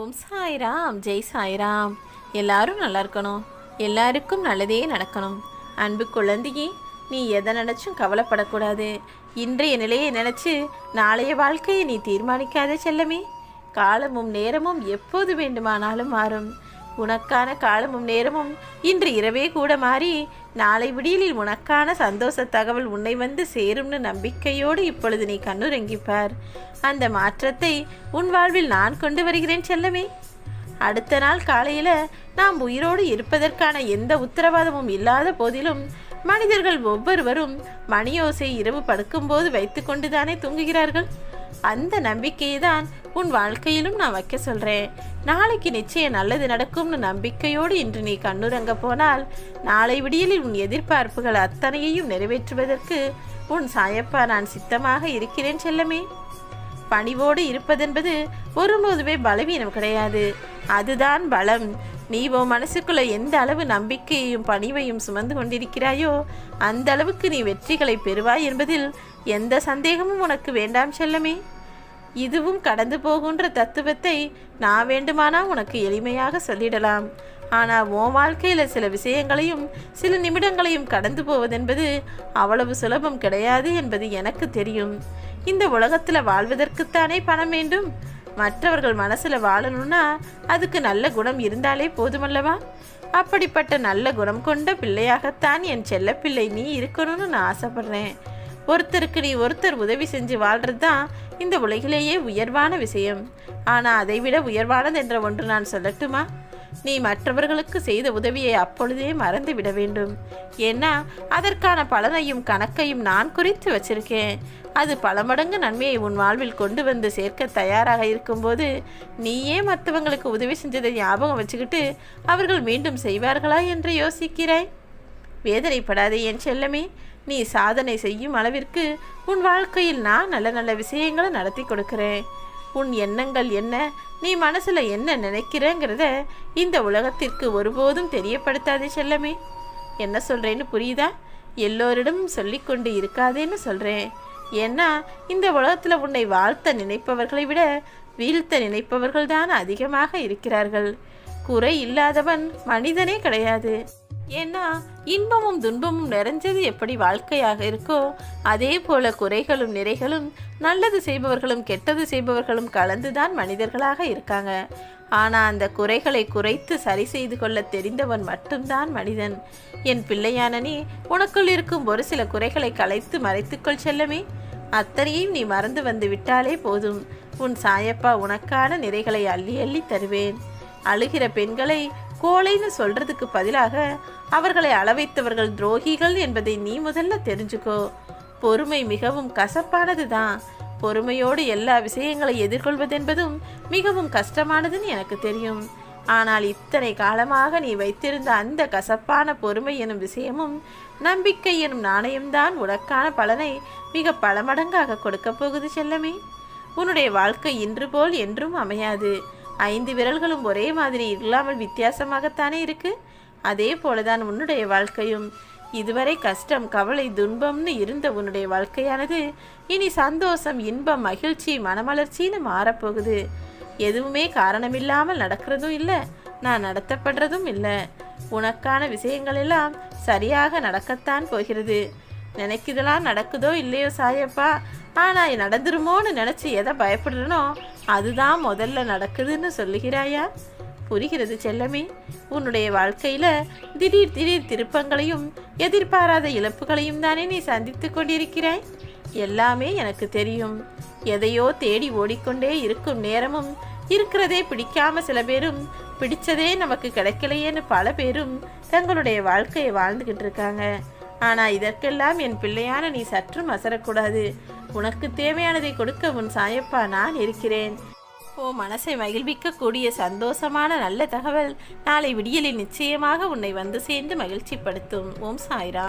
ஓம் சாய்ராம், ஜெய் சாய்ராம். எல்லாரும் நல்லா இருக்கணும், எல்லாருக்கும் நல்லதே நடக்கணும். அன்பு குழந்தையே, நீ எதை நினச்சும் கவலைப்படக்கூடாது. இன்றைய நிலையை நினச்சி நாளைய வாழ்க்கையை நீ தீர்மானிக்காதே செல்லமே. காலமும் நேரமும் எப்போது வேண்டுமானாலும் மாறும். உனக்கான காலமும் நேரமும் இன்று இரவே கூட மாறி நாளை விடியலில் உனக்கான சந்தோஷ தகவல் உன்னை வந்து சேரும்னு நம்பிக்கையோடு இப்பொழுது நீ கண்ணுறங்கிப்பார். அந்த மாற்றத்தை உன் வாழ்வில் நான் கொண்டு வருகிறேன் செல்லமே. அடுத்த நாள் காலையில் நாம் உயிரோடு இருப்பதற்கான எந்த உத்தரவாதமும் இல்லாத போதிலும் மனிதர்கள் ஒவ்வொருவரும் மணியோசை இரவு படுக்கும்போது வைத்து கொண்டுதானே தூங்குகிறார்கள். அந்த நம்பிக்கையை தான் உன் வாழ்க்கையிலும் நான் வைக்க சொல்கிறேன். நாளைக்கு நிச்சயம் நல்லது நடக்கும்னு நம்பிக்கையோடு இன்று நீ கண்ணுறங்க போனால் நாளை விடியலில் உன் எதிர்பார்ப்புகள் அத்தனையையும் நிறைவேற்றுவதற்கு உன் சாயப்பா நான் சித்தமாக இருக்கிறேன் செல்லமே. பணிவோடு இருப்பதென்பது ஒருபோதுமே பலவீனம் கிடையாது, அதுதான் பலம். நீ உன் மனசுக்குள்ள எந்த அளவு நம்பிக்கையையும் பணிவையும் சுமந்து கொண்டிருக்கிறாயோ அந்த அளவுக்கு நீ வெற்றிகளை பெறுவாய் என்பதில் எந்த சந்தேகமும் உனக்கு வேண்டாம் செல்லமே. இதுவும் கடந்து போகின்ற தத்துவத்தை நான் வேண்டுமானா உனக்கு எளிமையாக சொல்லிடலாம். ஆனால் உன் வாழ்க்கையில் சில விஷயங்களையும் சில நிமிடங்களையும் கடந்து போவதென்பது அவ்வளவு சுலபம் கிடையாது என்பது எனக்கு தெரியும். இந்த உலகத்தில் வாழ்வதற்குத்தானே பணம் வேண்டும். மற்றவர்கள் மனசில் வாழணும்னா அதுக்கு நல்ல குணம் இருந்தாலே போதுமல்லவா? அப்படிப்பட்ட நல்ல குணம் கொண்ட பிள்ளையாகத்தான் என் செல்லப்பிள்ளை நீ இருக்கணும்னு நான் ஆசைப்படுறேன். ஒருத்தருக்கு நீ ஒருத்தர் உதவி செஞ்சு வாழ்கிறது தான் இந்த உலகிலேயே உயர்வான விஷயம். ஆனால் அதைவிட உயர்வானது என்ற ஒன்று நான் சொல்லட்டுமா? நீ மற்றவர்களுக்கு செய்த உதவியை அப்பொழுதே மறந்து விட வேண்டும். ஏன்னா அதற்கான பலனையும் கணக்கையும் நான் குறித்து வச்சிருக்கேன். அது பல மடங்கு நன்மையை உன் வாழ்வில் கொண்டு வந்து சேர்க்க தயாராக இருக்கும்போது நீயே மற்றவங்களுக்கு உதவி செஞ்சதை ஞாபகம் வச்சுக்கிட்டு அவர்கள் மீண்டும் செய்வார்களா என்று யோசிக்கிறாய். வேதனைப்படாதே என் செல்லமே. நீ சாதனை செய்யும் அளவிற்கு உன் வாழ்க்கையில் நான் நல்ல நல்ல விஷயங்களை நடத்தி கொடுக்கிறேன். உன் எண்ணங்கள் என்ன, நீ மனசில் என்ன நினைக்கிறேங்கிறத இந்த உலகத்திற்கு ஒருபோதும் தெரியப்படுத்தாதே செல்லமே. என்ன சொல்கிறேன்னு புரியுதா? எல்லோரிடமும் சொல்லிக்கொண்டு இருக்காதேன்னு சொல்கிறேன். ஏன்னா இந்த உலகத்தில் உன்னை வாழ்த்த நினைப்பவர்களை விட வீழ்த்த நினைப்பவர்கள் தான் அதிகமாக இருக்கிறார்கள். குறை இல்லாதவன் மனிதனே கிடையாது. ஏன்னா இன்பமும் துன்பமும் நிறைஞ்சது எப்படி வாழ்க்கையாக இருக்கோ அதே போல குறைகளும் நிறைகளும் நல்லது செய்பவர்களும் கெட்டது செய்பவர்களும் கலந்துதான் மனிதர்களாக இருக்காங்க. ஆனால் அந்த குறைகளை குறைத்து சரி செய்து கொள்ள தெரிந்தவன் மட்டும்தான் மனிதன். என் பிள்ளையான நீ உனக்குள் இருக்கும் ஒரு சில குறைகளை களைத்து மறைத்துக்கொள் செல்லமே. அத்தனையும் நீ மறந்து வந்து விட்டாலே போதும். உன் சாயப்பா உனக்கான நிறைகளை அள்ளி அள்ளி தருவேன். அழுகிற பெண்களை கோழைன்னு சொல்றதுக்கு பதிலாக அவர்களை அளவைத்தவர்கள் துரோகிகள் என்பதை நீ முதல்ல தெரிஞ்சுக்கோ. பொறுமை மிகவும் கசப்பானது தான். பொறுமையோடு எல்லா விஷயங்களை எதிர்கொள்வதென்பதும் மிகவும் கஷ்டமானதுன்னு எனக்கு தெரியும். ஆனால் இத்தனை காலமாக நீ வைத்திருந்த அந்த கசப்பான பொறுமை எனும் விஷயமும் நம்பிக்கை எனும் நாணயம்தான் உனக்கான பலனை மிக பல மடங்காக கொடுக்க போகுது செல்லமே. உன்னுடைய வாழ்க்கை இன்று போல் என்றும் அமையாது. 5 விரல்களும் ஒரே மாதிரி இல்லாமல் வித்தியாசமாகத்தானே இருக்கு. அதே போலதான் உன்னுடைய வாழ்க்கையும். இதுவரை கஷ்டம், கவலை, துன்பம்னு இருந்த உன்னுடைய வாழ்க்கையானது இனி சந்தோஷம், இன்பம், மகிழ்ச்சி, மனமலர்ச்சின்னு மாறப்போகுது. எதுவுமே காரணமில்லாமல் நடக்கிறதும் இல்லை, நான் நடத்தப்படுறதும் இல்லை. உனக்கான விஷயங்கள் எல்லாம் சரியாக நடக்கத்தான் போகிறது. நினைக்குதெல்லாம் நடக்குதோ இல்லையோ சாயப்பா, ஆனால் நடந்துருமோன்னு நினச்சி எதை பயப்படுறனோ அதுதான் முதல்ல நடக்குதுன்னு சொல்லுகிறாயா? புரிகிறது செல்லமே. உன்னுடைய வாழ்க்கையில் திடீர் திடீர் திருப்பங்களையும் எதிர்பாராத இழப்புகளையும் தானே நீ சந்தித்து கொண்டிருக்கிறாய். எல்லாமே எனக்கு தெரியும். எதையோ தேடி ஓடிக்கொண்டே இருக்கும் நேரமும் இருக்கிறதே பிடிக்காம சில பேரும், பிடிச்சதே நமக்கு கிடைக்கலையேன்னு பல பேரும் தங்களுடைய வாழ்க்கையை வாழ்ந்துக்கிட்டு இருக்காங்க. ஆனால் இதற்கெல்லாம் என் பிள்ளையான நீ சற்றும் அசரக்கூடாது. உனக்கு தேவையானதை கொடுக்க உன் சாயப்பா நான் இருக்கிறேன். மனசை மகிழ்விக்கக்கூடிய சந்தோஷமான நல்ல தகவல் நாளை விடியலில் நிச்சயமாக உன்னை வந்து சேர்ந்து மகிழ்ச்சிப்படுத்தும். ஓம் சாய்ராம்.